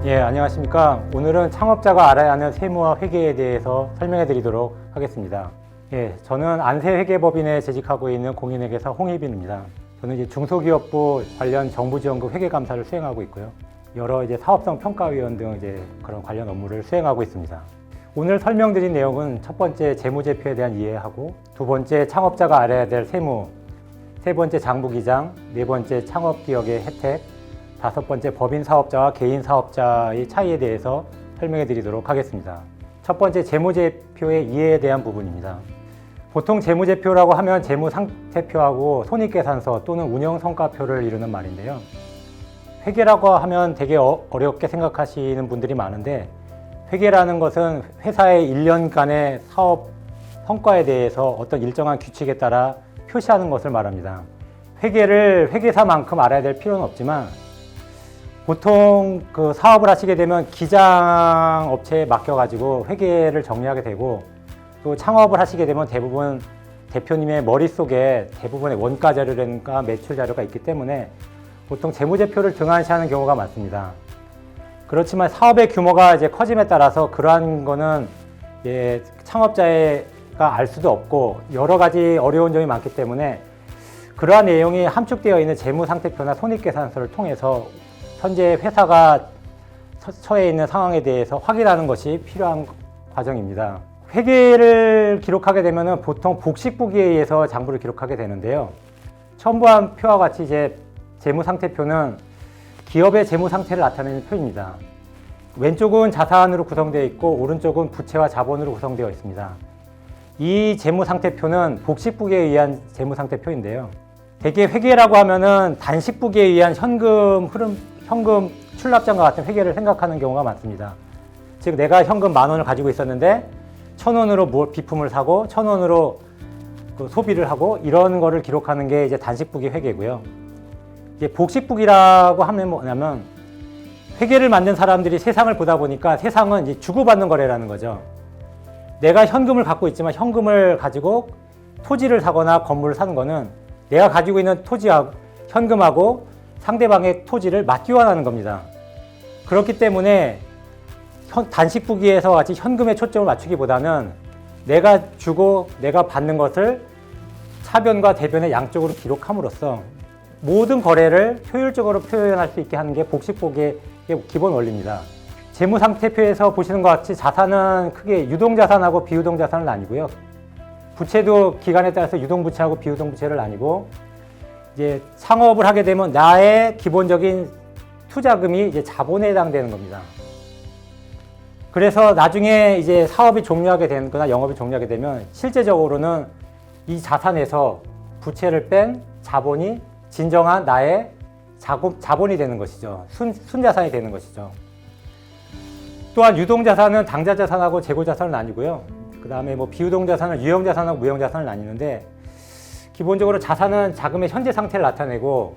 예, 안녕하십니까. 오늘은 창업자가 알아야 하는 세무와 회계에 대해서 설명해 드리도록 하겠습니다. 예, 저는 안세회계법인에 재직하고 있는 공인회계사 홍희빈입니다. 저는 이제 중소기업부 관련 정부지원금 회계감사를 수행하고 있고요. 여러 이제 사업성 평가위원 등 이제 그런 관련 업무를 수행하고 있습니다. 오늘 설명드린 내용은 첫 번째 재무제표에 대한 이해하고, 두 번째 창업자가 알아야 될 세무, 세 번째 장부기장, 네 번째 창업기업의 혜택, 다섯 번째 법인 사업자와 개인 사업자의 차이에 대해서 설명해 드리도록 하겠습니다. 첫 번째 재무제표의 이해에 대한 부분입니다. 보통 재무제표라고 하면 재무상태표하고 손익계산서 또는 운영성과표를 이루는 말인데요. 회계라고 하면 되게 어렵게 생각하시는 분들이 많은데, 회계라는 것은 회사의 1년간의 사업 성과에 대해서 어떤 일정한 규칙에 따라 표시하는 것을 말합니다. 회계를 회계사만큼 알아야 될 필요는 없지만, 보통 그 사업을 하시게 되면 기장 업체에 맡겨가지고 회계를 정리하게 되고, 또 창업을 하시게 되면 대부분 대표님의 머릿속에 대부분의 원가 자료라든가 매출 자료가 있기 때문에 보통 재무제표를 등한시하는 경우가 많습니다. 그렇지만 사업의 규모가 이제 커짐에 따라서 그러한 거는 창업자가 알 수도 없고 여러 가지 어려운 점이 많기 때문에 그러한 내용이 함축되어 있는 재무상태표나 손익계산서를 통해서 현재 회사가 처해 있는 상황에 대해서 확인하는 것이 필요한 과정입니다. 회계를 기록하게 되면 보통 복식부기에 의해서 장부를 기록하게 되는데요. 첨부한 표와 같이 이제 재무상태표는 기업의 재무상태를 나타내는 표입니다. 왼쪽은 자산으로 구성되어 있고 오른쪽은 부채와 자본으로 구성되어 있습니다. 이 재무상태표는 복식부기에 의한 재무상태표인데요. 대개 회계라고 하면은 단식부기에 의한 현금 출납장과 같은 회계를 생각하는 경우가 많습니다. 즉 내가 현금 10,000원을 가지고 있었는데 1,000원으로 비품을 사고 1,000원으로 그 소비를 하고 이런 거를 기록하는 게 이제 단식부기 회계고요. 이제 복식부기라고 하면 뭐냐면 회계를 만든 사람들이 세상을 보다 보니까 세상은 이제 주고받는 거래라는 거죠. 내가 현금을 갖고 있지만 현금을 가지고 토지를 사거나 건물을 사는 거는 내가 가지고 있는 토지하고 현금하고 상대방의 토지를 맞교환하는 겁니다. 그렇기 때문에 단식부기에서 같이 현금에 초점을 맞추기보다는 내가 주고 내가 받는 것을 차변과 대변의 양쪽으로 기록함으로써 모든 거래를 효율적으로 표현할 수 있게 하는 게 복식부기의 기본 원리입니다. 재무상태표에서 보시는 것 같이 자산은 크게 유동자산하고 비유동자산을 나뉘고요. 부채도 기간에 따라서 유동부채하고 비유동부채를 나뉘고, 이제 창업을 하게 되면 나의 기본적인 투자금이 이제 자본에 해당되는 겁니다. 그래서 나중에 이제 사업이 종료하게 되거나 영업이 종료하게 되면 실제적으로는 이 자산에서 부채를 뺀 자본이 진정한 나의 자본이 되는 것이죠. 순자산이 되는 것이죠. 또한 유동자산은 당좌자산하고 재고자산을 나뉘고요. 그 다음에 뭐 비유동자산은 유형자산하고 무형자산을 나뉘는데, 기본적으로 자산은 자금의 현재 상태를 나타내고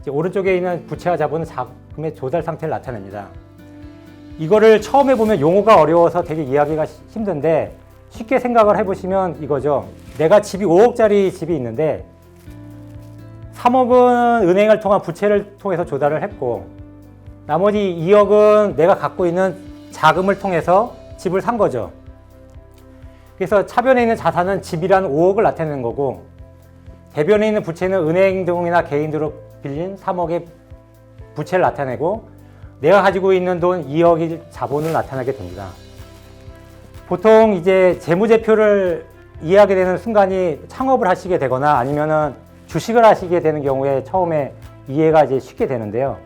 이제 오른쪽에 있는 부채와 자본은 자금의 조달 상태를 나타냅니다. 이거를 처음에 보면 용어가 어려워서 되게 이해하기가 힘든데, 쉽게 생각을 해보시면 이거죠. 내가 집이 5억짜리 집이 있는데 3억은 은행을 통한 부채를 통해서 조달을 했고, 나머지 2억은 내가 갖고 있는 자금을 통해서 집을 산 거죠. 그래서 차변에 있는 자산은 집이라는 5억을 나타내는 거고, 대변에 있는 부채는 은행 등이나 개인으로 빌린 3억의 부채를 나타내고, 내가 가지고 있는 돈 2억의 자본을 나타내게 됩니다. 보통 이제 재무제표를 이해하게 되는 순간이 창업을 하시게 되거나 아니면은 주식을 하시게 되는 경우에 처음에 이해가 이제 쉽게 되는데요.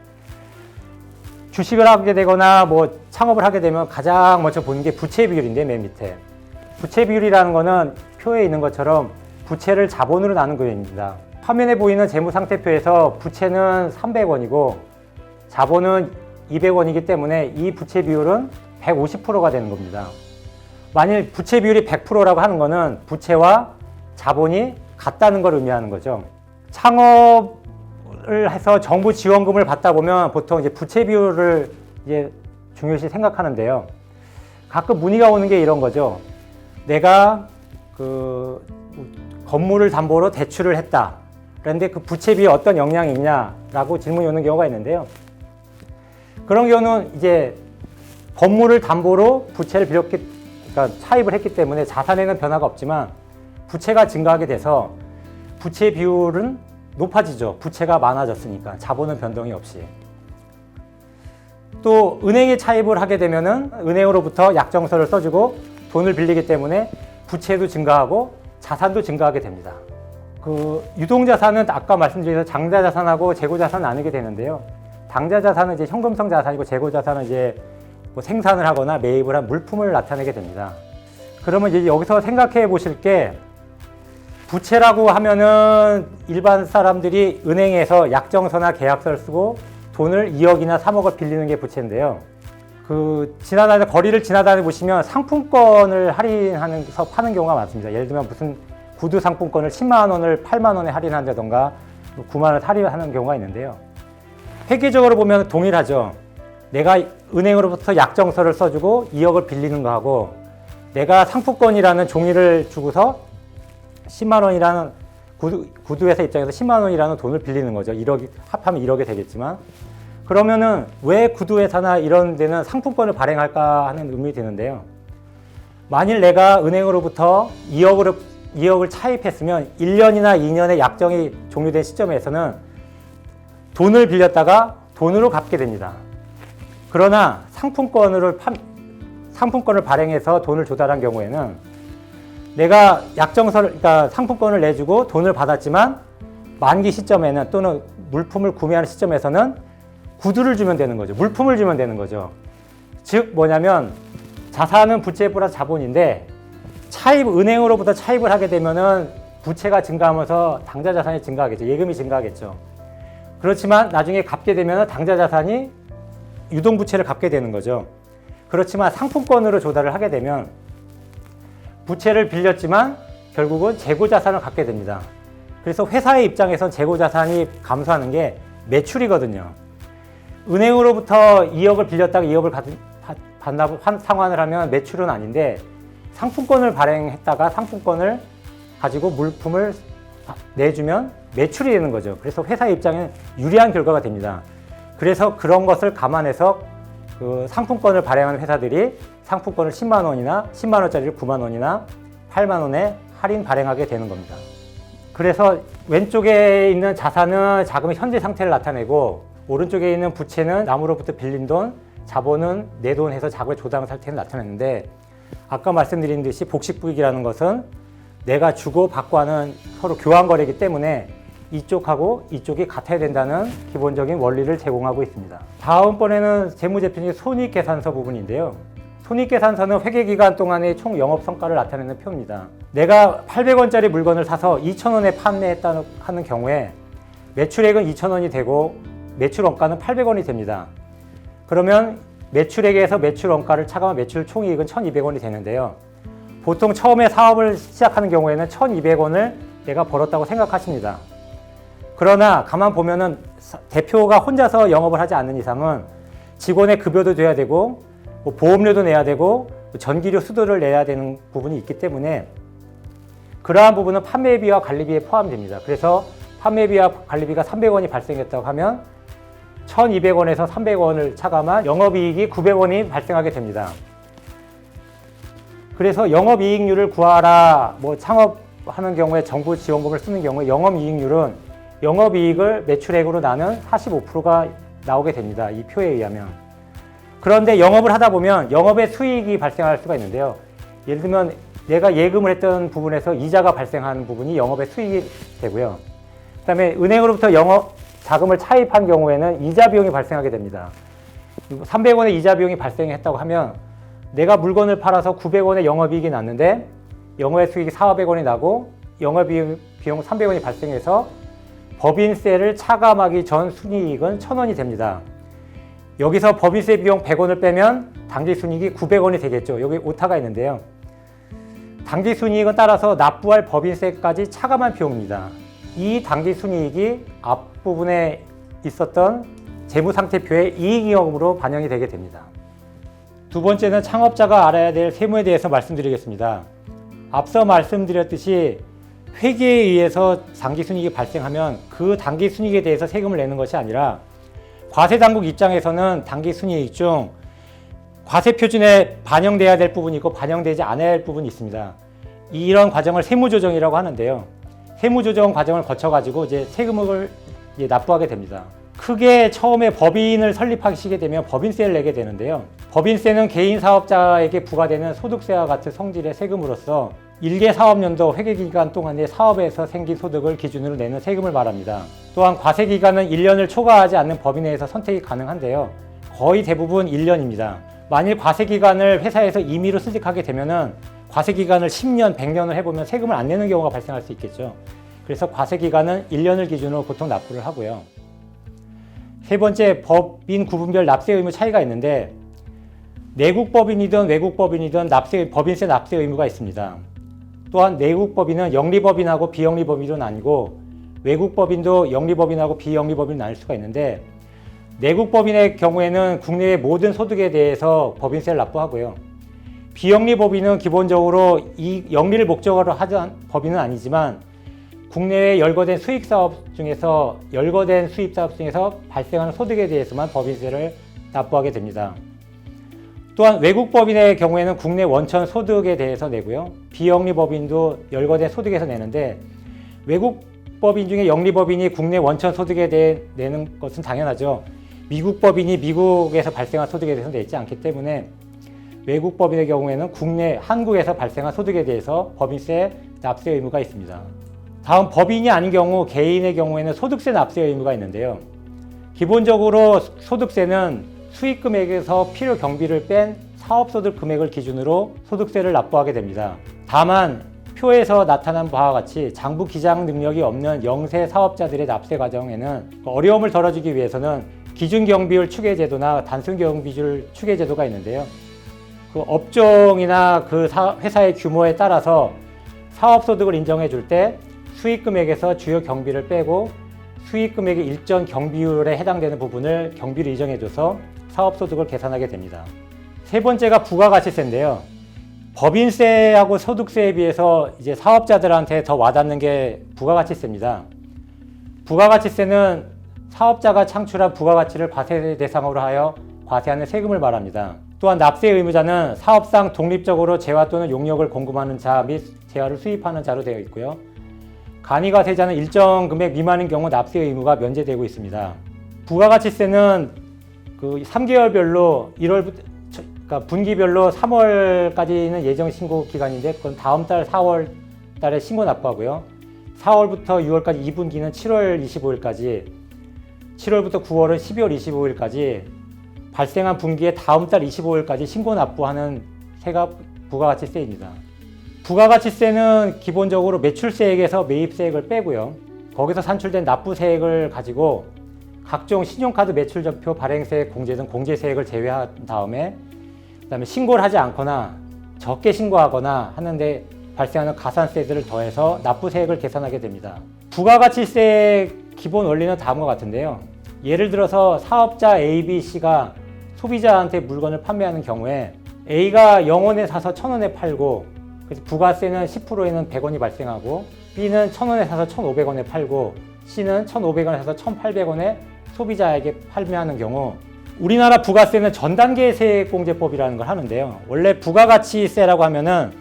주식을 하게 되거나 뭐 창업을 하게 되면 가장 먼저 보는 게 부채 비율인데, 맨 밑에. 부채 비율이라는 거는 표에 있는 것처럼 부채를 자본으로 나눈 거입니다. 화면에 보이는 재무상태표에서 부채는 300원이고 자본은 200원이기 때문에 이 부채 비율은 150%가 되는 겁니다. 만일 부채 비율이 100%라고 하는 거는 부채와 자본이 같다는 걸 의미하는 거죠. 창업을 해서 정부 지원금을 받다 보면 보통 이제 부채 비율을 이제 중요시 생각하는데요. 가끔 문의가 오는 게 이런 거죠. 내가 그 건물을 담보로 대출을 했다. 그런데 그 부채비에 어떤 영향이 있냐라고 질문이 오는 경우가 있는데요. 그런 경우는 이제 건물을 담보로 부채를 그러니까 차입을 했기 때문에 자산에는 변화가 없지만 부채가 증가하게 돼서 부채 비율은 높아지죠. 부채가 많아졌으니까 자본은 변동이 없이. 또 은행에 차입을 하게 되면은 은행으로부터 약정서를 써주고 돈을 빌리기 때문에 부채도 증가하고 자산도 증가하게 됩니다. 그 유동자산은 아까 말씀드린 장자자산하고 재고자산 나누게 되는데요. 당자자산은 이제 현금성 자산이고 재고자산은 이제 뭐 생산을 하거나 매입을 한 물품을 나타내게 됩니다. 그러면 이제 여기서 생각해 보실 게 부채라고 하면은 일반 사람들이 은행에서 약정서나 계약서를 쓰고 돈을 2억이나 3억을 빌리는 게 부채인데요. 거리를 지나다니 보시면 상품권을 할인하면서 파는 경우가 많습니다. 예를 들면 무슨 구두 상품권을 10만 원을 8만 원에 할인한다던가 9만 원을 할인하는 경우가 있는데요. 획기적으로 보면 동일하죠. 내가 은행으로부터 약정서를 써주고 2억을 빌리는 거하고 내가 상품권이라는 종이를 주고서 10만 원이라는 구두회사 입장에서 10만 원이라는 돈을 빌리는 거죠. 1억, 합하면 1억이 되겠지만. 그러면은 왜 구두회사나 이런 데는 상품권을 발행할까 하는 의문이 드는데요. 만일 내가 은행으로부터 2억을 차입했으면 1년이나 2년의 약정이 종료된 시점에서는 돈을 빌렸다가 돈으로 갚게 됩니다. 그러나 상품권을 발행해서 돈을 조달한 경우에는 내가 그러니까 상품권을 내주고 돈을 받았지만 만기 시점에는 또는 물품을 구매하는 시점에서는 구두를 주면 되는 거죠. 물품을 주면 되는 거죠. 즉 뭐냐면 자산은 부채 플러스 자본인데 은행으로부터 차입을 하게 되면은 부채가 증가하면서 당자 자산이 증가하겠죠. 예금이 증가하겠죠. 그렇지만 나중에 갚게 되면 당자 자산이 유동 부채를 갚게 되는 거죠. 그렇지만 상품권으로 조달을 하게 되면 부채를 빌렸지만 결국은 재고 자산을 갖게 됩니다. 그래서 회사의 입장에선 재고 자산이 감소하는 게 매출이거든요. 은행으로부터 2억을 빌렸다가 2억을 반납 상환을 하면 매출은 아닌데 상품권을 발행했다가 상품권을 가지고 물품을 내주면 매출이 되는 거죠. 그래서 회사의 입장에는 유리한 결과가 됩니다. 그래서 그런 것을 감안해서 그 상품권을 발행하는 회사들이 상품권을 10만 원이나 10만 원짜리를 9만 원이나 8만 원에 할인 발행하게 되는 겁니다. 그래서 왼쪽에 있는 자산은 자금의 현재 상태를 나타내고 오른쪽에 있는 부채는 남으로부터 빌린 돈, 자본은 내 돈 해서 자금의 조달 상태를 나타내는데 아까 말씀드린 듯이 복식부익이라는 것은 내가 주고 받고 하는 서로 교환 거래이기 때문에 이쪽하고 이쪽이 같아야 된다는 기본적인 원리를 제공하고 있습니다. 다음번에는 재무제표 중에 손익계산서 부분인데요. 손익계산서는 회계기간 동안의 총 영업성과를 나타내는 표입니다. 내가 800원짜리 물건을 사서 2,000원에 판매했다는 하는 경우에 매출액은 2,000원이 되고 매출 원가는 800원이 됩니다. 그러면 매출액에서 매출 원가를 차감한 매출 총이익은 1,200원이 되는데요. 보통 처음에 사업을 시작하는 경우에는 1,200원을 내가 벌었다고 생각하십니다. 그러나 가만 보면은 대표가 혼자서 영업을 하지 않는 이상은 직원의 급여도 돼야 되고 보험료도 내야 되고 전기료 수도를 내야 되는 부분이 있기 때문에 그러한 부분은 판매비와 관리비에 포함됩니다. 그래서 판매비와 관리비가 300원이 발생했다고 하면 1,200원에서 300원을 차감한 영업이익이 900원이 발생하게 됩니다. 그래서 영업이익률을 구하라, 창업하는 경우에 정부 지원금을 쓰는 경우에 영업이익률은 영업이익을 매출액으로 나눈 45%가 나오게 됩니다. 이 표에 의하면. 그런데 영업을 하다 보면 영업의 수익이 발생할 수가 있는데요. 예를 들면 내가 예금을 했던 부분에서 이자가 발생하는 부분이 영업의 수익이 되고요. 그 다음에 은행으로부터 자금을 차입한 경우에는 이자 비용이 발생하게 됩니다. 300원의 이자 비용이 발생했다고 하면 내가 물건을 팔아서 900원의 영업이익이 났는데 영업의 수익이 400원이 나고 영업비용 300원이 발생해서 법인세를 차감하기 전 순이익은 1,000원이 됩니다. 여기서 법인세 비용 100원을 빼면 당기순이익이 900원이 되겠죠. 여기 오타가 있는데요. 당기순이익은 따라서 납부할 법인세까지 차감한 비용입니다. 이 당기순이익이 앞부분에 있었던 재무상태표의 이익이익으로 반영이 되게 됩니다. 두 번째는 창업자가 알아야 될 세무에 대해서 말씀드리겠습니다. 앞서 말씀드렸듯이 회계에 의해서 당기순이익이 발생하면 그 당기순이익에 대해서 세금을 내는 것이 아니라 과세당국 입장에서는 당기 순이익 중 과세표준에 반영돼야 될 부분이 있고 반영되지 않아야 할 부분이 있습니다. 이런 과정을 세무조정이라고 하는데요. 세무조정 과정을 거쳐가지고 이제 세금을 이제 납부하게 됩니다. 크게 처음에 법인을 설립하시게 되면 법인세를 내게 되는데요. 법인세는 개인 사업자에게 부과되는 소득세와 같은 성질의 세금으로서 1개 사업연도 회계기간 동안의 사업에서 생긴 소득을 기준으로 내는 세금을 말합니다. 또한 과세기간은 1년을 초과하지 않는 범위 내에서 선택이 가능한데요. 거의 대부분 1년입니다. 만일 과세기간을 회사에서 임의로 수직하게 되면은 과세기간을 10년, 100년을 해보면 세금을 안 내는 경우가 발생할 수 있겠죠. 그래서 과세기간은 1년을 기준으로 보통 납부를 하고요. 세 번째, 법인 구분별 납세 의무 차이가 있는데 내국 법인이든 외국 법인이든 법인세 납세 의무가 있습니다. 또한 내국 법인은 영리법인하고 비영리법인도 나뉘고 외국 법인도 영리법인하고 비영리법인이 나눌 수가 있는데 내국 법인의 경우에는 국내의 모든 소득에 대해서 법인세를 납부하고요. 비영리법인은 기본적으로 이 영리를 목적으로 하던 법인은 아니지만 국내에 열거된 수입사업 중에서 발생하는 소득에 대해서만 법인세를 납부하게 됩니다. 또한 외국 법인의 경우에는 국내 원천 소득에 대해서 내고요. 비영리 법인도 열거된 소득에서 내는데 외국 법인 중에 영리 법인이 국내 원천 소득에 대해 내는 것은 당연하죠. 미국 법인이 미국에서 발생한 소득에 대해서 내지 않기 때문에 외국 법인의 경우에는 한국에서 발생한 소득에 대해서 법인세 납세 의무가 있습니다. 다음 법인이 아닌 경우 개인의 경우에는 소득세 납세 의무가 있는데요. 기본적으로 소득세는 수익 금액에서 필요 경비를 뺀 사업소득 금액을 기준으로 소득세를 납부하게 됩니다. 다만 표에서 나타난 바와 같이 장부 기장 능력이 없는 영세 사업자들의 납세 과정에는 어려움을 덜어주기 위해서는 기준 경비율 추계 제도나 단순 경비율 추계 제도가 있는데요. 그 업종이나 그 회사의 규모에 따라서 사업소득을 인정해 줄 때 수익 금액에서 주요 경비를 빼고 수익 금액의 일정 경비율에 해당되는 부분을 경비로 인정해줘서 사업소득을 계산하게 됩니다. 세 번째가 부가가치세인데요. 법인세하고 소득세에 비해서 이제 사업자들한테 더 와닿는 게 부가가치세입니다. 부가가치세는 사업자가 창출한 부가가치를 과세 대상으로 하여 과세하는 세금을 말합니다. 또한 납세 의무자는 사업상 독립적으로 재화 또는 용역을 공급하는 자 및 재화를 수입하는 자로 되어 있고요. 간이과세자는 일정 금액 미만인 경우 납세 의무가 면제되고 있습니다. 부가가치세는 그 3개월별로 그러니까 분기별로 3월까지는 예정 신고 기간인데 그건 다음 달 4월 달에 신고 납부하고요. 4월부터 6월까지 2분기는 7월 25일까지, 7월부터 9월은 12월 25일까지 발생한 분기의 다음 달 25일까지 신고 납부하는 세가 부가가치세입니다. 부가가치세는 기본적으로 매출세액에서 매입세액을 빼고요. 거기서 산출된 납부세액을 가지고 각종 신용카드 매출전표, 발행세액, 공제 등 공제세액을 제외한 다음에 그다음에 신고를 하지 않거나 적게 신고하거나 하는데 발생하는 가산세들을 더해서 납부세액을 계산하게 됩니다. 부가가치세의 기본 원리는 다음과 같은데요. 예를 들어서 사업자 A, B, C가 소비자한테 물건을 판매하는 경우에 A가 0원에 사서 1,000원에 팔고 그래서 부가세는 10%에는 100원이 발생하고 B는 1,000원에 사서 1,500원에 팔고 C는 1,500원에 사서 1,800원에 소비자에게 판매하는 경우 우리나라 부가세는 전단계 세액공제법이라는 걸 하는데요. 원래 부가가치세라고 하면은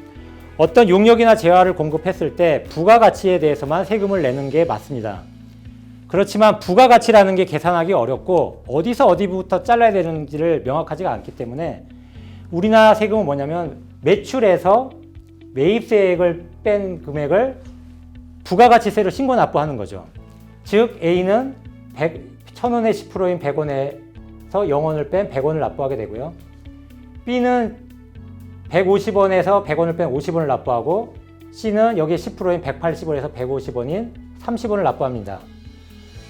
어떤 용역이나 재화를 공급했을 때 부가가치에 대해서만 세금을 내는 게 맞습니다. 그렇지만 부가가치라는 게 계산하기 어렵고 어디서 어디부터 잘라야 되는지를 명확하지가 않기 때문에 우리나라 세금은 뭐냐면 매출에서 매입세액을 뺀 금액을 부가가치세로 신고 납부하는 거죠. 즉 A는 1,000원의 10%인 100원에서 0원을 뺀 100원을 납부하게 되고요. B는 150원에서 100원을 뺀 50원을 납부하고 C는 여기에 10%인 180원에서 150원인 30원을 납부합니다.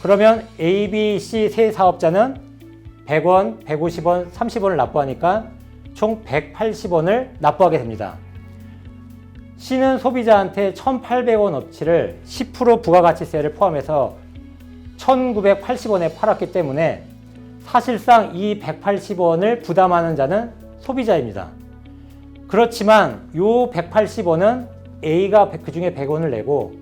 그러면 A, B, C 세 사업자는 100원, 150원, 30원을 납부하니까 총 180원을 납부하게 됩니다. C는 소비자한테 1,800원어치를 10% 부가가치세를 포함해서 1,980원에 팔았기 때문에 사실상 이 180원을 부담하는 자는 소비자입니다. 그렇지만 이 180원은 A가 그 중에 100원을 내고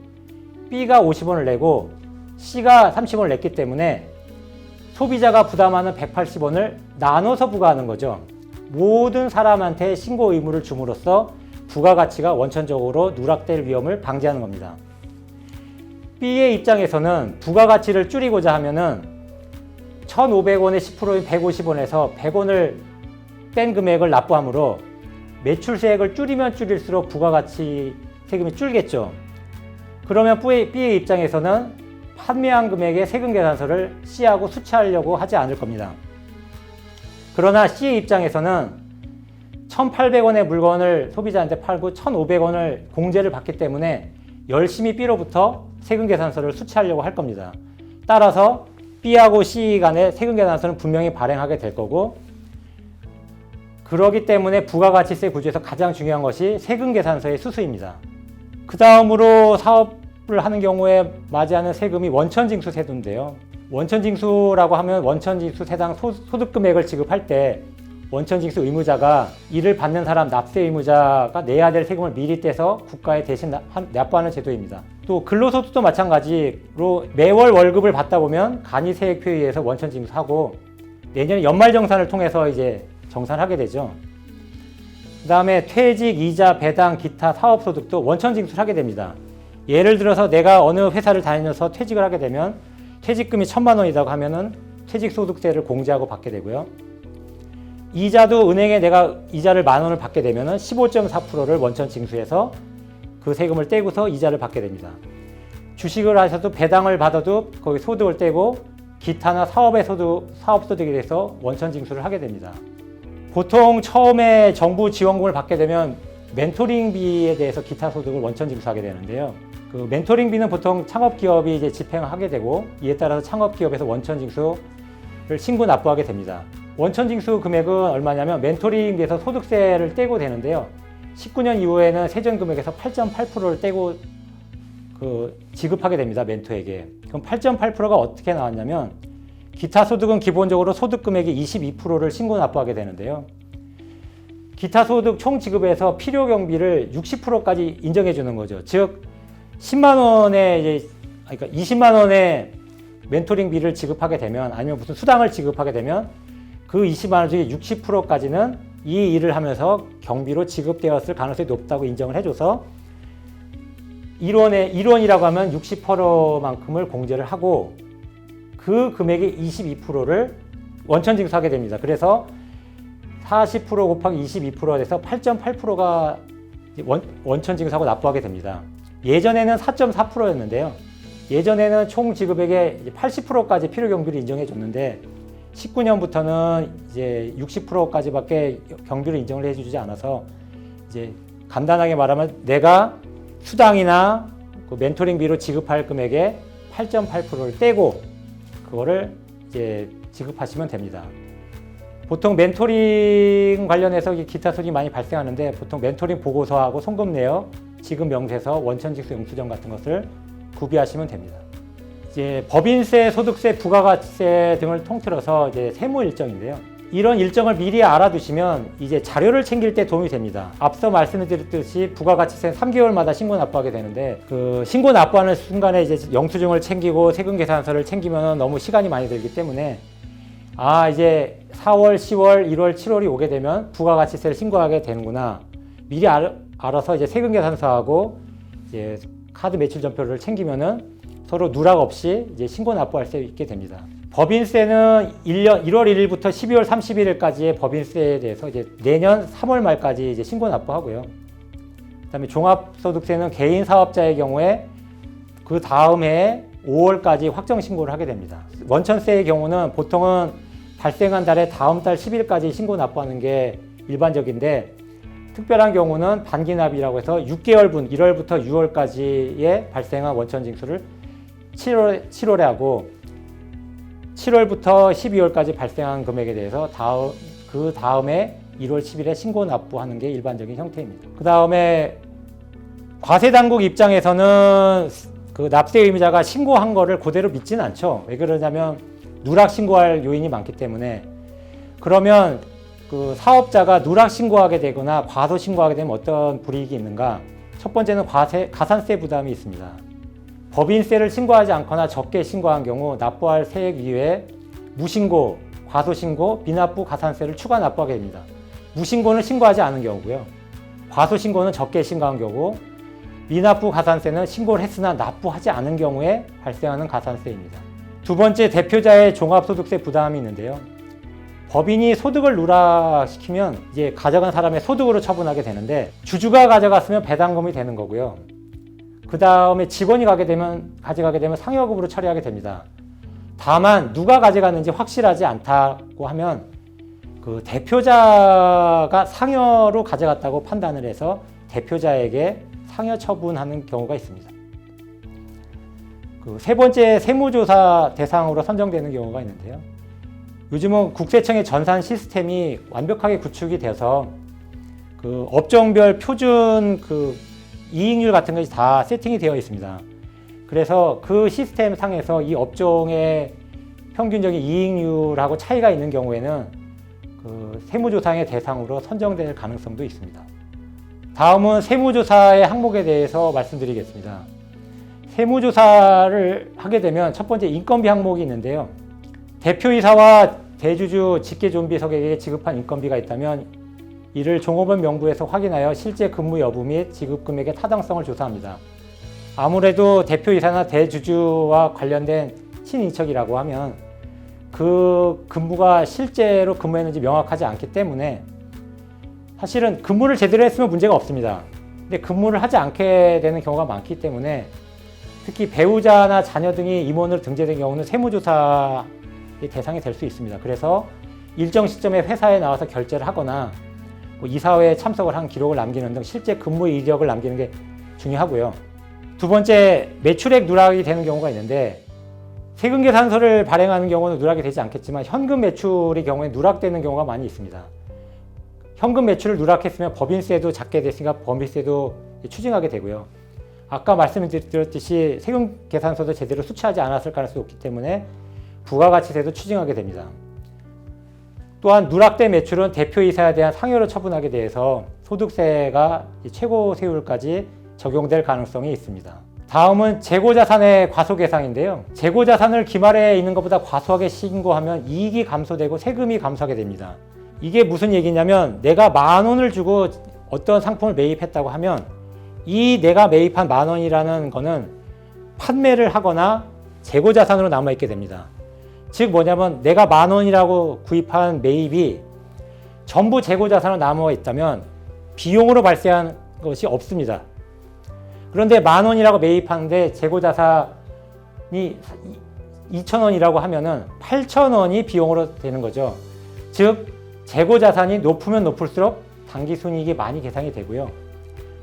B가 50원을 내고 C가 30원을 냈기 때문에 소비자가 부담하는 180원을 나눠서 부과하는 거죠. 모든 사람한테 신고 의무를 줌으로써 부가가치가 원천적으로 누락될 위험을 방지하는 겁니다. B의 입장에서는 부가가치를 줄이고자 하면은 1,500원의 10%인 150원에서 100원을 뺀 금액을 납부하므로 매출세액을 줄이면 줄일수록 부가가치 세금이 줄겠죠. 그러면 B의 입장에서는 판매한 금액의 세금 계산서를 C하고 수치하려고 하지 않을 겁니다. 그러나 C의 입장에서는 1,800원의 물건을 소비자한테 팔고 1,500원을 공제를 받기 때문에 열심히 B로부터 세금 계산서를 수취하려고 할 겁니다. 따라서 B하고 C 간의 세금 계산서는 분명히 발행하게 될 거고, 그러기 때문에 부가가치세 구조에서 가장 중요한 것이 세금 계산서의 수수입니다. 그 다음으로 사업을 하는 경우에 맞이하는 세금이 원천징수 세도인데요. 원천징수라고 하면 원천징수 세당 소득금액을 지급할 때 원천징수 의무자가 이를 받는 사람 납세 의무자가 내야 될 세금을 미리 떼서 국가에 대신 납부하는 제도입니다. 또 근로소득도 마찬가지로 매월 월급을 받다 보면 간이세액표에 의해서 원천징수하고 내년 연말정산을 통해서 이제 정산하게 되죠. 그 다음에 퇴직, 이자, 배당, 기타 사업소득도 원천징수를 하게 됩니다. 예를 들어서 내가 어느 회사를 다니면서 퇴직을 하게 되면 퇴직금이 1,000만 원이라고 하면은 퇴직소득세를 공제하고 받게 되고요. 이자도 은행에 내가 이자를 10,000원을 받게 되면은 15.4%를 원천 징수해서 그 세금을 떼고서 이자를 받게 됩니다. 주식을 하셔도 배당을 받아도 거기 소득을 떼고 기타나 사업소득에 대해서 원천 징수를 하게 됩니다. 보통 처음에 정부 지원금을 받게 되면 멘토링비에 대해서 기타 소득을 원천 징수하게 되는데요. 그 멘토링비는 보통 창업기업이 이제 집행하게 되고 이에 따라서 창업기업에서 원천 징수를 신고 납부하게 됩니다. 원천징수 금액은 얼마냐면 멘토링에서 소득세를 떼고 되는데요. 19년 이후에는 세전금액에서 8.8%를 떼고 지급하게 됩니다. 멘토에게. 그럼 8.8%가 어떻게 나왔냐면 기타 소득은 기본적으로 소득금액의 22%를 신고 납부하게 되는데요. 기타 소득 총 지급에서 필요 경비를 60%까지 인정해 주는 거죠. 즉 10만 원에 그러니까 20만 원의 멘토링비를 지급하게 되면 아니면 무슨 수당을 지급하게 되면 그 20만 원 중에 60%까지는 이 일을 하면서 경비로 지급되었을 가능성이 높다고 인정을 해줘서 1원이라고 하면 60%만큼을 공제를 하고 그 금액의 22%를 원천징수하게 됩니다. 그래서 40% 곱하기 22%가 돼서 8.8%가 원천징수하고 납부하게 됩니다. 예전에는 4.4%였는데요. 예전에는 총 지급액의 80%까지 필요경비를 인정해 줬는데 19년부터는 이제 60%까지밖에 경비를 인정을 해주지 않아서 이제 간단하게 말하면 내가 수당이나 그 멘토링비로 지급할 금액의 8.8%를 떼고 그거를 이제 지급하시면 됩니다. 보통 멘토링 관련해서 기타 소득이 많이 발생하는데 보통 멘토링 보고서하고 송금 내역, 지급 명세서, 원천징수 영수증 같은 것을 구비하시면 됩니다. 이제 법인세, 소득세, 부가가치세 등을 통틀어서 이제 세무 일정인데요. 이런 일정을 미리 알아두시면 이제 자료를 챙길 때 도움이 됩니다. 앞서 말씀드렸듯이 부가가치세는 3개월마다 신고 납부하게 되는데 그 신고 납부하는 순간에 이제 영수증을 챙기고 세금 계산서를 챙기면 너무 시간이 많이 들기 때문에 이제 4월, 10월, 1월, 7월이 오게 되면 부가가치세를 신고하게 되는구나. 미리 알아서 이제 세금 계산서하고 이제 카드 매출 전표를 챙기면은 서로 누락 없이 이제 신고 납부할 수 있게 됩니다. 법인세는 1월 1일부터 12월 31일까지의 법인세에 대해서 이제 내년 3월 말까지 이제 신고 납부하고요. 그다음에 종합소득세는 개인 사업자의 경우에 그 다음 해 5월까지 확정 신고를 하게 됩니다. 원천세의 경우는 보통은 발생한 달에 다음 달 10일까지 신고 납부하는 게 일반적인데 특별한 경우는 반기납이라고 해서 6개월분 1월부터 6월까지에 발생한 원천징수를 7월에 하고 7월부터 12월까지 발생한 금액에 대해서 그 다음에 1월 10일에 신고 납부하는 게 일반적인 형태입니다. 그 다음에 과세당국 입장에서는 그 납세 의무자가 신고한 거를 그대로 믿지는 않죠. 왜 그러냐면 누락 신고할 요인이 많기 때문에. 그러면 그 사업자가 누락 신고하게 되거나 과소 신고하게 되면 어떤 불이익이 있는가? 첫 번째는 가산세 부담이 있습니다. 법인세를 신고하지 않거나 적게 신고한 경우 납부할 세액 이외에 무신고, 과소신고, 미납부 가산세를 추가 납부하게 됩니다. 무신고는 신고하지 않은 경우고요. 과소신고는 적게 신고한 경우, 미납부 가산세는 신고를 했으나 납부하지 않은 경우에 발생하는 가산세입니다. 두 번째, 대표자의 종합소득세 부담이 있는데요. 법인이 소득을 누락시키면 이제 가져간 사람의 소득으로 처분하게 되는데 주주가 가져갔으면 배당금이 되는 거고요. 그 다음에 직원이 가져가게 되면 상여급으로 처리하게 됩니다. 다만 누가 가져갔는지 확실하지 않다고 하면 그 대표자가 상여로 가져갔다고 판단을 해서 대표자에게 상여 처분하는 경우가 있습니다. 그 세 번째, 세무조사 대상으로 선정되는 경우가 있는데요. 요즘은 국세청의 전산 시스템이 완벽하게 구축이 돼서 그 업종별 표준 그 이익률 같은 것이 다 세팅이 되어 있습니다. 그래서 그 시스템 상에서 이 업종의 평균적인 이익률하고 차이가 있는 경우에는 그 세무조사의 대상으로 선정될 가능성도 있습니다. 다음은 세무조사의 항목에 대해서 말씀드리겠습니다. 세무조사를 하게 되면 첫 번째 인건비 항목이 있는데요. 대표이사와 대주주 직계존비석에게 지급한 인건비가 있다면 이를 종업원 명부에서 확인하여 실제 근무 여부 및 지급 금액의 타당성을 조사합니다. 아무래도 대표이사나 대주주와 관련된 친인척이라고 하면 그 근무가 실제로 근무했는지 명확하지 않기 때문에 사실은 근무를 제대로 했으면 문제가 없습니다. 근데 근무를 하지 않게 되는 경우가 많기 때문에 특히 배우자나 자녀 등이 임원으로 등재된 경우는 세무조사의 대상이 될 수 있습니다. 그래서 일정 시점에 회사에 나와서 결제를 하거나 이사회에 참석을 한 기록을 남기는 등 실제 근무 이력을 남기는 게 중요하고요. 두 번째, 매출액 누락이 되는 경우가 있는데 세금계산서를 발행하는 경우는 누락이 되지 않겠지만 현금 매출의 경우에 누락되는 경우가 많이 있습니다. 현금 매출을 누락했으면 법인세도 잡게 됐으니까 법인세도 추징하게 되고요. 아까 말씀드렸듯이 세금계산서도 제대로 수취하지 않았을 가능성이 높기 때문에 부가가치세도 추징하게 됩니다. 또한 누락된 매출은 대표이사에 대한 상여로 처분하게 돼서 소득세가 최고 세율까지 적용될 가능성이 있습니다. 다음은 재고자산의 과소계상인데요. 재고자산을 기말에 있는 것보다 과소하게 신고하면 이익이 감소되고 세금이 감소하게 됩니다. 이게 무슨 얘기냐면 내가 10,000원을 주고 어떤 상품을 매입했다고 하면 이 내가 매입한 10,000원이라는 거는 판매를 하거나 재고자산으로 남아있게 됩니다. 즉 뭐냐면 내가 10,000원이라고 구입한 매입이 전부 재고자산으로 남아있다면 비용으로 발생한 것이 없습니다. 그런데 10,000원이라고 매입하는데 재고자산이 2,000원이라고 하면은 8,000원이 비용으로 되는 거죠. 즉 재고자산이 높으면 높을수록 당기순이익이 많이 계산이 되고요.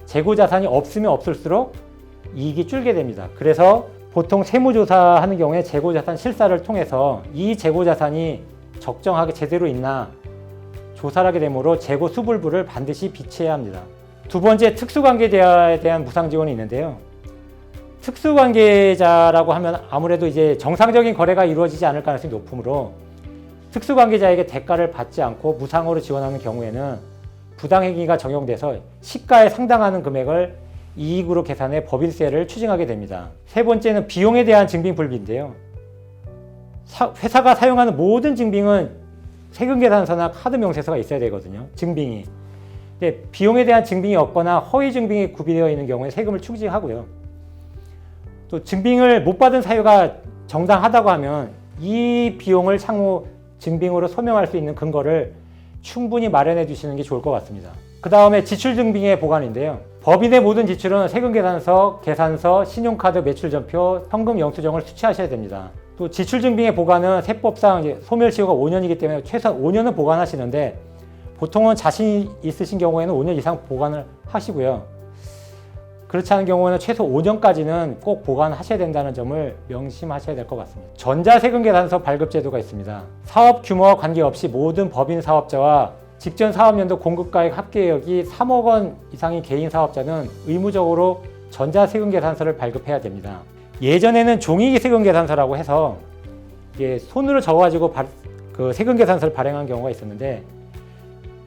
재고자산이 없으면 없을수록 이익이 줄게 됩니다. 그래서 보통 세무조사하는 경우에 재고자산 실사를 통해서 이 재고자산이 적정하게 제대로 있나 조사를 하게 되므로 재고 수불부를 반드시 비치해야 합니다. 두 번째, 특수관계자에 대한 무상지원이 있는데요. 특수관계자라고 하면 아무래도 이제 정상적인 거래가 이루어지지 않을 가능성이 높으므로 특수관계자에게 대가를 받지 않고 무상으로 지원하는 경우에는 부당행위가 적용돼서 시가에 상당하는 금액을 이익으로 계산해 법인세를 추징하게 됩니다. 세 번째는 비용에 대한 증빙불비인데요. 회사가 사용하는 모든 증빙은 세금계산서나 카드명세서가 있어야 되거든요. 증빙이. 근데 비용에 대한 증빙이 없거나 허위 증빙이 구비되어 있는 경우에 세금을 추징하고요. 또 증빙을 못 받은 사유가 정당하다고 하면 이 비용을 향후 증빙으로 소명할 수 있는 근거를 충분히 마련해 주시는 게 좋을 것 같습니다. 그 다음에 지출증빙의 보관인데요. 법인의 모든 지출은 세금계산서, 계산서, 신용카드 매출전표, 현금 영수증을 수취하셔야 됩니다. 또 지출증빙의 보관은 세법상 이제 소멸시효가 5년이기 때문에 최소한 5년은 보관하시는데 보통은 자신 있으신 경우에는 5년 이상 보관을 하시고요. 그렇지 않은 경우에는 최소 5년까지는 꼭 보관하셔야 된다는 점을 명심하셔야 될 것 같습니다. 전자세금계산서 발급제도가 있습니다. 사업 규모와 관계없이 모든 법인 사업자와 직전 사업연도 공급가액 합계액이 3억 원 이상인 개인 사업자는 의무적으로 전자세금계산서를 발급해야 됩니다. 예전에는 종이 세금계산서라고 해서 이게 손으로 적어가지고 그 세금계산서를 발행한 경우가 있었는데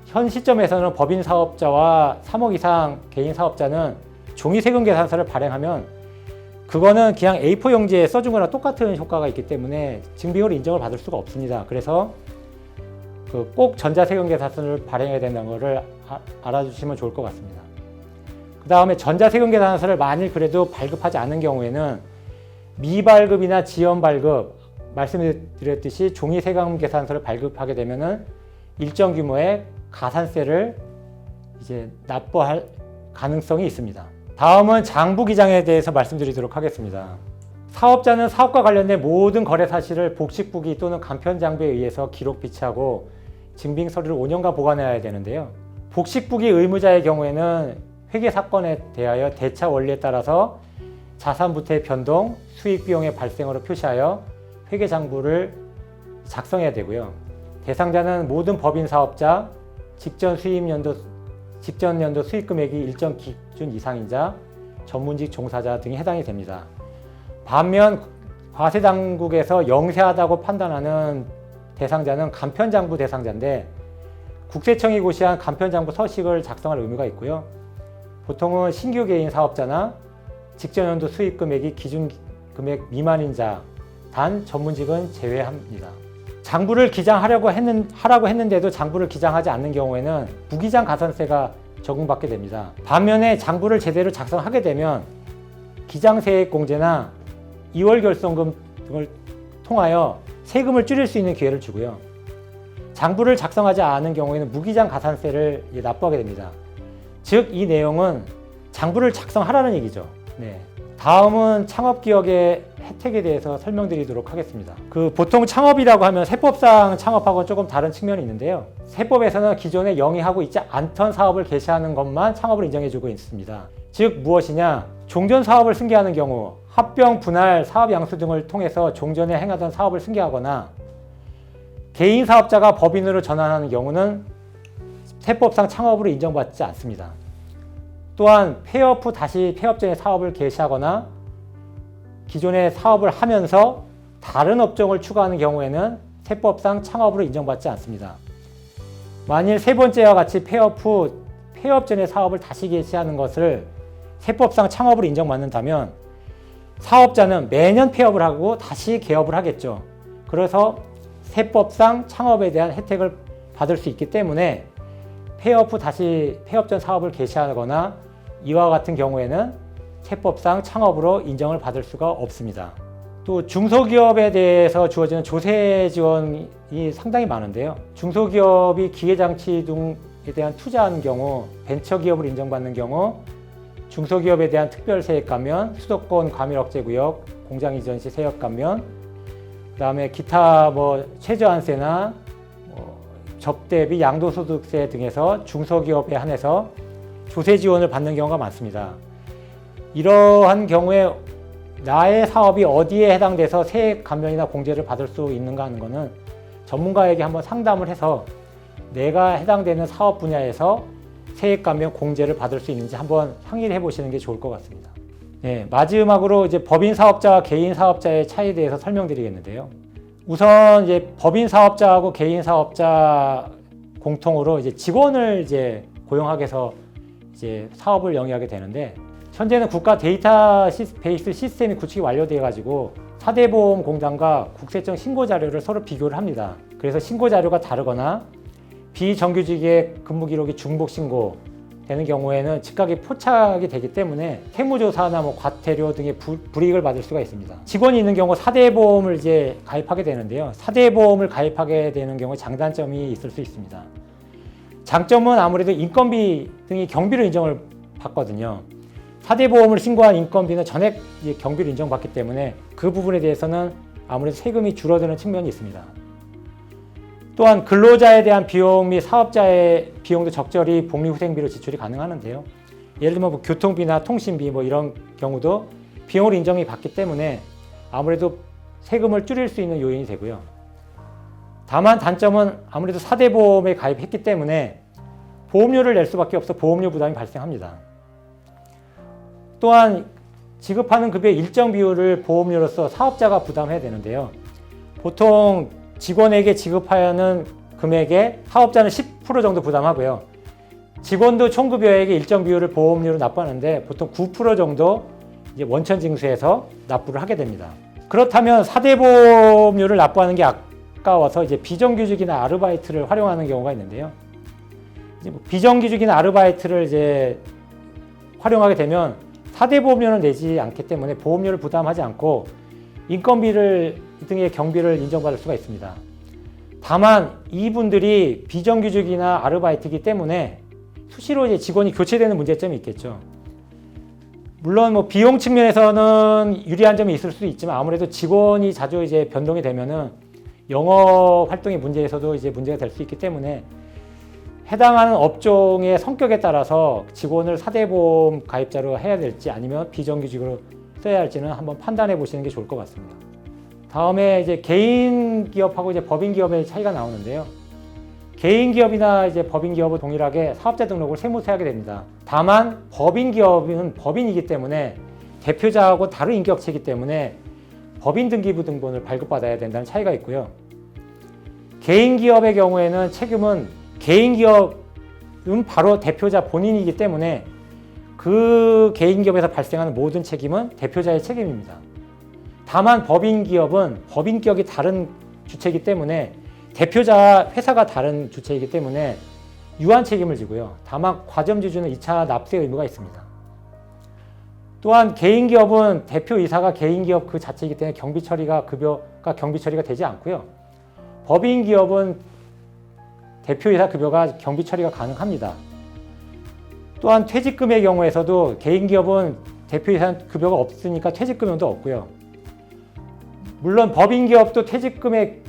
현 시점에서는 법인 사업자와 3억 이상 개인 사업자는 종이 세금계산서를 발행하면 그거는 그냥 A4 용지에 써준 거랑 똑같은 효과가 있기 때문에 증빙으로 인정을 받을 수가 없습니다. 그래서 꼭 전자세금계산서를 발행해야 된다는 것을 알아주시면 좋을 것 같습니다. 그 다음에 전자세금계산서를 만일 그래도 발급하지 않는 경우에는 미발급이나 지연발급, 말씀드렸듯이 종이세금계산서를 발급하게 되면은 일정 규모의 가산세를 이제 납부할 가능성이 있습니다. 다음은 장부기장에 대해서 말씀드리도록 하겠습니다. 사업자는 사업과 관련된 모든 거래 사실을 복식부기 또는 간편장부에 의해서 기록 비치하고 증빙 서류를 5년간 보관해야 되는데요. 복식부기 의무자의 경우에는 회계 사건에 대하여 대차 원리에 따라서 자산부채의 변동, 수익 비용의 발생으로 표시하여 회계 장부를 작성해야 되고요. 대상자는 모든 법인 사업자, 직전 연도 수익 금액이 일정 기준 이상인 자, 전문직 종사자 등이 해당이 됩니다. 반면 과세당국에서 영세하다고 판단하는 대상자는 간편장부 대상자인데 국세청이 고시한 간편장부 서식을 작성할 의무가 있고요. 보통은 신규 개인 사업자나 직전 연도 수익 금액이 기준 금액 미만인 자, 단 전문직은 제외합니다. 장부를 기장하라고 했는데도 장부를 기장하지 않는 경우에는 부기장 가산세가 적용받게 됩니다. 반면에 장부를 제대로 작성하게 되면 기장세액공제나 2월 결손금 등을 통하여 세금을 줄일 수 있는 기회를 주고요. 장부를 작성하지 않은 경우에는 무기장 가산세를 납부하게 됩니다. 즉, 이 내용은 장부를 작성하라는 얘기죠. 네. 다음은 창업기업의 혜택에 대해서 설명드리도록 하겠습니다. 보통 창업이라고 하면 세법상 창업하고는 조금 다른 측면이 있는데요. 세법에서는 기존에 영위하고 있지 않던 사업을 개시하는 것만 창업을 인정해주고 있습니다. 즉 무엇이냐? 종전 사업을 승계하는 경우, 합병, 분할, 사업 양수 등을 통해서 종전에 행하던 사업을 승계하거나 개인 사업자가 법인으로 전환하는 경우는 세법상 창업으로 인정받지 않습니다. 또한 폐업 후 다시 폐업 전에 사업을 개시하거나 기존의 사업을 하면서 다른 업종을 추구하는 경우에는 세법상 창업으로 인정받지 않습니다. 만일 세 번째와 같이 폐업 후 폐업 전에 사업을 다시 개시하는 것을 세법상 창업으로 인정받는다면 사업자는 매년 폐업을 하고 다시 개업을 하겠죠. 그래서 세법상 창업에 대한 혜택을 받을 수 있기 때문에 폐업 후 다시 폐업 전 사업을 개시하거나 이와 같은 경우에는 세법상 창업으로 인정을 받을 수가 없습니다. 또 중소기업에 대해서 주어지는 조세 지원이 상당히 많은데요. 중소기업이 기계장치 등에 대한 투자하는 경우, 벤처기업을 인정받는 경우, 중소기업에 대한 특별세액 감면, 수도권 과밀 억제구역, 공장 이전 시 세역 감면, 그다음에 기타 최저한세나 접대비 양도소득세 등에서 중소기업에 한해서 조세 지원을 받는 경우가 많습니다. 이러한 경우에 나의 사업이 어디에 해당돼서 세액 감면이나 공제를 받을 수 있는가 하는 것은 전문가에게 한번 상담을 해서 내가 해당되는 사업 분야에서 세액 감면 공제를 받을 수 있는지 한번 상의를 해보시는 게 좋을 것 같습니다. 네, 마지막으로 이제 법인 사업자와 개인 사업자의 차이에 대해서 설명드리겠는데요. 우선 이제 법인 사업자하고 개인 사업자 공통으로 이제 직원을 고용하게 해서 사업을 영위하게 되는데, 현재는 국가 데이터베이스 시스템이 구축이 완료되어 가지고 4대 보험공단과 국세청 신고 자료를 서로 비교를 합니다. 그래서 신고 자료가 다르거나 비정규직의 근무 기록이 중복 신고 되는 경우에는 즉각에 포착이 되기 때문에 세무조사나 과태료 등의 불이익을 받을 수가 있습니다. 직원이 있는 경우 4대 보험을 가입하게 되는데요. 4대 보험을 가입하게 되는 경우 장단점이 있을 수 있습니다. 장점은 아무래도 인건비 등이 경비로 인정을 받거든요. 4대 보험을 신고한 인건비는 전액 경비로 인정받기 때문에 그 부분에 대해서는 아무래도 세금이 줄어드는 측면이 있습니다. 또한 근로자에 대한 비용 및 사업자의 비용도 적절히 복리후생비로 지출이 가능하는데요. 예를 들면 교통비나 통신비 이런 경우도 비용으로 인정이 받기 때문에 아무래도 세금을 줄일 수 있는 요인이 되고요. 다만 단점은 아무래도 4대 보험에 가입했기 때문에 보험료를 낼 수밖에 없어 보험료 부담이 발생합니다. 또한 지급하는 급여의 일정 비율을 보험료로서 사업자가 부담해야 되는데요. 보통 직원에게 지급하는 금액에 사업자는 10% 정도 부담하고요. 직원도 총급여액의 일정 비율을 보험료로 납부하는데 보통 9% 정도 이제 원천징수해서 납부를 하게 됩니다. 그렇다면 사대보험료를 납부하는 게 아까워서 이제 비정규직이나 아르바이트를 활용하는 경우가 있는데요. 이제 비정규직이나 아르바이트를 이제 활용하게 되면 사대보험료는 내지 않기 때문에 보험료를 부담하지 않고 인건비를 등의 경비를 인정받을 수가 있습니다. 다만 이분들이 비정규직이나 아르바이트이기 때문에 수시로 이제 직원이 교체되는 문제점이 있겠죠. 물론 뭐 비용 측면에서는 유리한 점이 있을 수도 있지만 아무래도 직원이 자주 이제 변동이 되면은 영업 활동의 문제에서도 이제 문제가 될 수 있기 때문에 해당하는 업종의 성격에 따라서 직원을 사대보험 가입자로 해야 될지 아니면 비정규직으로 써야 할지는 한번 판단해 보시는 게 좋을 것 같습니다. 다음에 이제 개인 기업하고 이제 법인 기업의 차이가 나오는데요. 개인 기업이나 이제 법인 기업은 동일하게 사업자 등록을 세무서 하게 됩니다. 다만 법인 기업은 법인이기 때문에 대표자하고 다른 인격체이기 때문에 법인 등기부 등본을 발급받아야 된다는 차이가 있고요. 개인 기업의 경우에는 책임은 개인 기업은 바로 대표자 본인이기 때문에 그 개인 기업에서 발생하는 모든 책임은 대표자의 책임입니다. 다만 법인 기업은 법인격이 다른 주체이기 때문에 대표자 회사가 다른 주체이기 때문에 유한 책임을 지고요. 다만 과점주주는 2차 납세 의무가 있습니다. 또한 개인 기업은 대표이사가 개인 기업 그 자체이기 때문에 경비 처리가 급여가 경비 처리가 되지 않고요. 법인 기업은 대표이사 급여가 경비 처리가 가능합니다. 또한 퇴직금의 경우에서도 개인 기업은 대표이사 급여가 없으니까 퇴직금도 없고요. 물론 법인 기업도 퇴직금의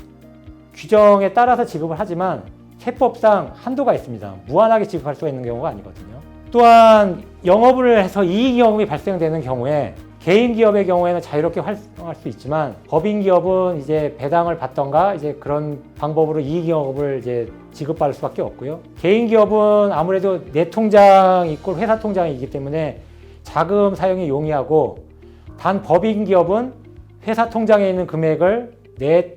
규정에 따라서 지급을 하지만 세법상 한도가 있습니다. 무한하게 지급할 수가 있는 경우가 아니거든요. 또한 영업을 해서 이익이익이 발생되는 경우에 개인 기업의 경우에는 자유롭게 활동할 수 있지만 법인 기업은 이제 배당을 받던가 이제 그런 방법으로 이익이익을 이제 지급받을 수밖에 없고요. 개인 기업은 아무래도 내 통장 있고 회사 통장이기 때문에 자금 사용이 용이하고 단 법인 기업은 회사 통장에 있는 금액을 내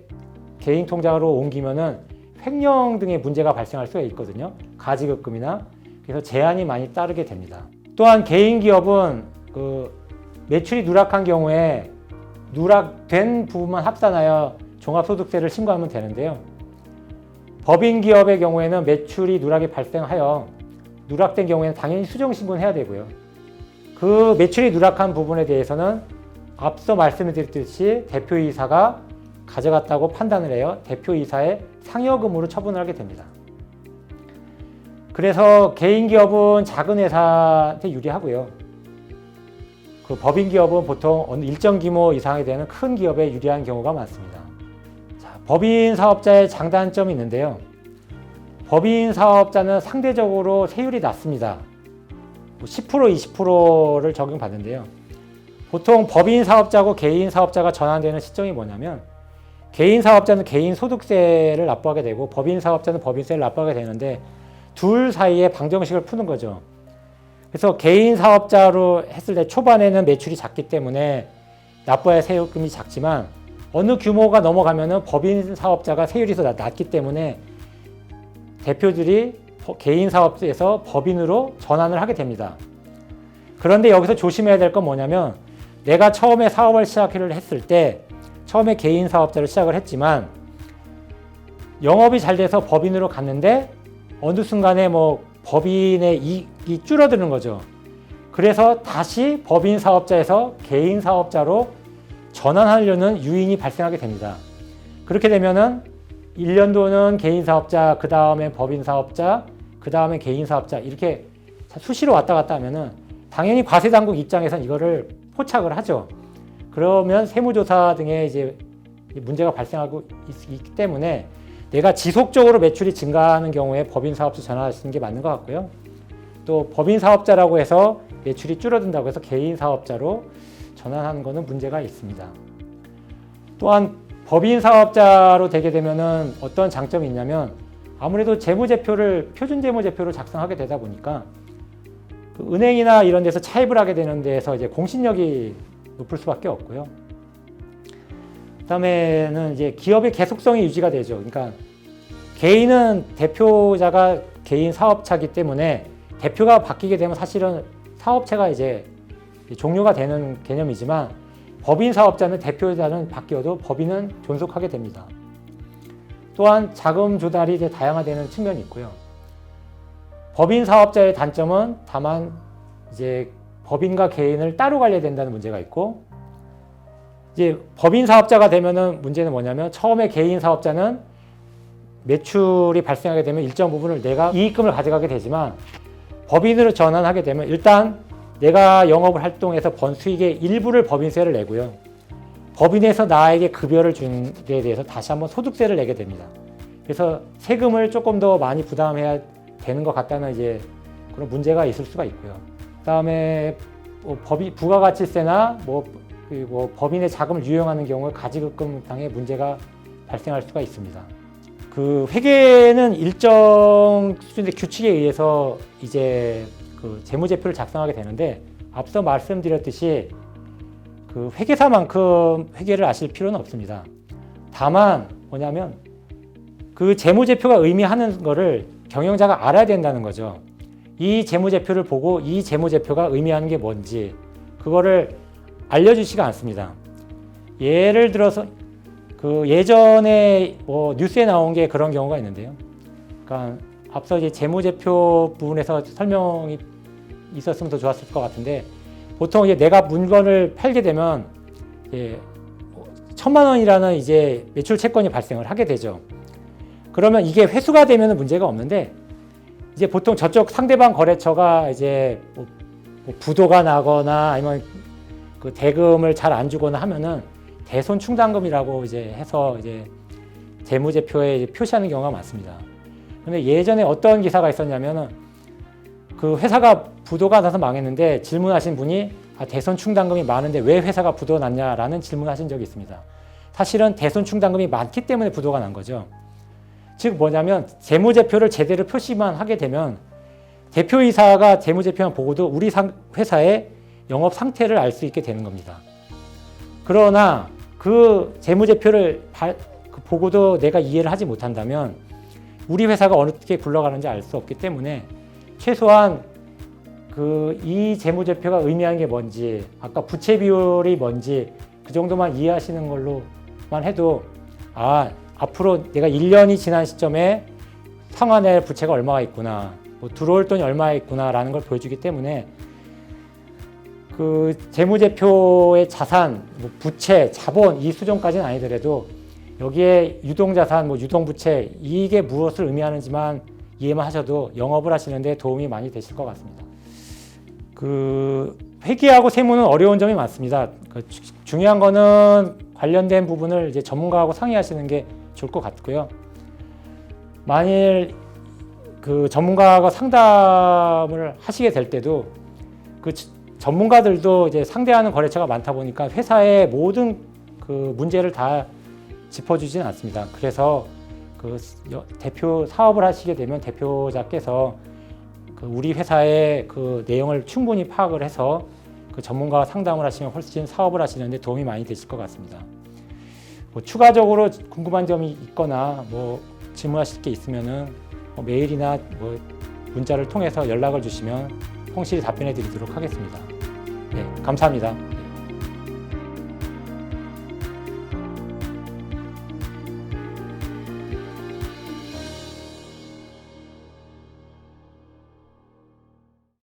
개인 통장으로 옮기면은 횡령 등의 문제가 발생할 수가 있거든요. 가지급금이나 그래서 제한이 많이 따르게 됩니다. 또한 개인 기업은 그 매출이 누락한 경우에 누락된 부분만 합산하여 종합소득세를 신고하면 되는데요. 법인 기업의 경우에는 매출이 누락이 발생하여 누락된 경우에는 당연히 수정신고는 해야 되고요. 그 매출이 누락한 부분에 대해서는 앞서 말씀드렸듯이 대표이사가 가져갔다고 판단을 해요. 대표이사의 상여금으로 처분을 하게 됩니다. 그래서 개인 기업은 작은 회사한테 유리하고요. 그 법인 기업은 보통 어느 일정 규모 이상이 되는 큰 기업에 유리한 경우가 많습니다. 자, 법인 사업자의 장단점이 있는데요. 법인 사업자는 상대적으로 세율이 낮습니다. 10%, 20%를 적용받는데요. 보통 법인 사업자고 개인 사업자가 전환되는 시점이 뭐냐면 개인 사업자는 개인 소득세를 납부하게 되고 법인 사업자는 법인세를 납부하게 되는데 둘 사이에 방정식을 푸는 거죠. 그래서 개인 사업자로 했을 때 초반에는 매출이 작기 때문에 납부할 세율금이 작지만 어느 규모가 넘어가면은 법인 사업자가 세율이 더 낮기 때문에 대표들이 개인 사업에서 법인으로 전환을 하게 됩니다. 그런데 여기서 조심해야 될 건 뭐냐면 내가 처음에 사업을 시작을 했을 때 처음에 개인 사업자로 시작을 했지만 영업이 잘 돼서 법인으로 갔는데 어느 순간에 뭐 법인의 이익이 줄어드는 거죠. 그래서 다시 법인 사업자에서 개인 사업자로 전환하려는 유인이 발생하게 됩니다. 그렇게 되면은 1년도는 개인 사업자, 그 다음에 법인 사업자, 그 다음에 개인 사업자 이렇게 수시로 왔다 갔다 하면은 당연히 과세당국 입장에선 이거를 포착을 하죠. 그러면 세무조사 등의 이제 문제가 발생하고 있기 때문에 내가 지속적으로 매출이 증가하는 경우에 법인 사업자 전환하시는 게 맞는 것 같고요. 또 법인 사업자라고 해서 매출이 줄어든다고 해서 개인 사업자로 전환하는 것은 문제가 있습니다. 또한 법인 사업자로 되게 되면은 어떤 장점이 있냐면 아무래도 재무제표를 표준 재무제표를 작성하게 되다 보니까 그 은행이나 이런 데서 차입을 하게 되는 데에서 이제 공신력이 높을 수밖에 없고요. 그다음에는 이제 기업의 계속성이 유지가 되죠. 그러니까 개인은 대표자가 개인 사업자이기 때문에 대표가 바뀌게 되면 사실은 사업체가 이제 종료가 되는 개념이지만 법인 사업자는 대표자는 바뀌어도 법인은 존속하게 됩니다. 또한 자금 조달이 이제 다양화되는 측면이 있고요. 법인 사업자의 단점은 다만 이제 법인과 개인을 따로 관리해야 된다는 문제가 있고, 이제 법인 사업자가 되면은 문제는 뭐냐면 처음에 개인 사업자는 매출이 발생하게 되면 일정 부분을 내가 이익금을 가져가게 되지만 법인으로 전환하게 되면 일단 내가 영업을 활동해서 번 수익의 일부를 법인세를 내고요. 법인에서 나에게 급여를 준 데에 대해서 다시 한번 소득세를 내게 됩니다. 그래서 세금을 조금 더 많이 부담해야 되는 것 같다는 이제 그런 문제가 있을 수가 있고요. 그다음에 부가가치세나 그리고 법인의 자금을 유용하는 경우에 가지급금상의 문제가 발생할 수가 있습니다. 그 회계는 일정 수준의 규칙에 의해서 이제 그 재무제표를 작성하게 되는데 앞서 말씀드렸듯이 그 회계사만큼 회계를 아실 필요는 없습니다. 다만 뭐냐면 그 재무제표가 의미하는 거를 경영자가 알아야 된다는 거죠. 이 재무제표를 보고 이 재무제표가 의미하는 게 뭔지 그거를 알려주지가 않습니다. 예를 들어서 그 예전에 뉴스에 나온 게 그런 경우가 있는데요. 그러니까 앞서 이제 재무제표 부분에서 설명이 있었으면 더 좋았을 것 같은데 보통 이제 내가 물건을 팔게 되면 1,000만 원이라는 이제 매출 채권이 발생을 하게 되죠. 그러면 이게 회수가 되면 문제가 없는데 이제 보통 저쪽 상대방 거래처가 이제 부도가 나거나 아니면 그 대금을 잘 안 주거나 하면은 대손 충당금이라고 이제 해서 이제 재무제표에 표시하는 경우가 많습니다. 근데 예전에 어떤 기사가 있었냐면은 그 회사가 부도가 나서 망했는데 질문하신 분이 대손 충당금이 많은데 왜 회사가 부도가 났냐라는 질문하신 적이 있습니다. 사실은 대손 충당금이 많기 때문에 부도가 난 거죠. 즉 뭐냐면 재무제표를 제대로 표시만 하게 되면 대표이사가 재무제표만 보고도 우리 회사의 영업 상태를 알 수 있게 되는 겁니다. 그러나 그 재무제표를 보고도 내가 이해를 하지 못한다면 우리 회사가 어떻게 굴러가는지 알 수 없기 때문에 최소한 이 재무제표가 의미하는 게 뭔지, 아까 부채 비율이 뭔지 그 정도만 이해하시는 걸로만 해도 앞으로 내가 1년이 지난 시점에 상환할 부채가 얼마가 있구나, 들어올 돈이 얼마가 있구나라는 걸 보여주기 때문에 그 재무제표의 자산, 부채, 자본 이 수준까지는 아니더라도 여기에 유동자산, 유동부채 이게 무엇을 의미하는지만 이해만 하셔도 영업을 하시는데 도움이 많이 되실 것 같습니다. 그 회계하고 세무는 어려운 점이 많습니다. 중요한 거는 관련된 부분을 이제 전문가하고 상의하시는 게 좋을 것 같고요. 만일 그 전문가가 상담을 하시게 될 때도 그 전문가들도 이제 상대하는 거래처가 많다 보니까 회사의 모든 그 문제를 다 짚어주지는 않습니다. 그래서 그 대표 사업을 하시게 되면 대표자께서 그 우리 회사의 그 내용을 충분히 파악을 해서 그 전문가와 상담을 하시면 훨씬 사업을 하시는데 도움이 많이 되실 것 같습니다. 추가적으로 궁금한 점이 있거나 질문하실 게 있으면은 메일이나 문자를 통해서 연락을 주시면 성실히 답변해 드리도록 하겠습니다. 네, 감사합니다.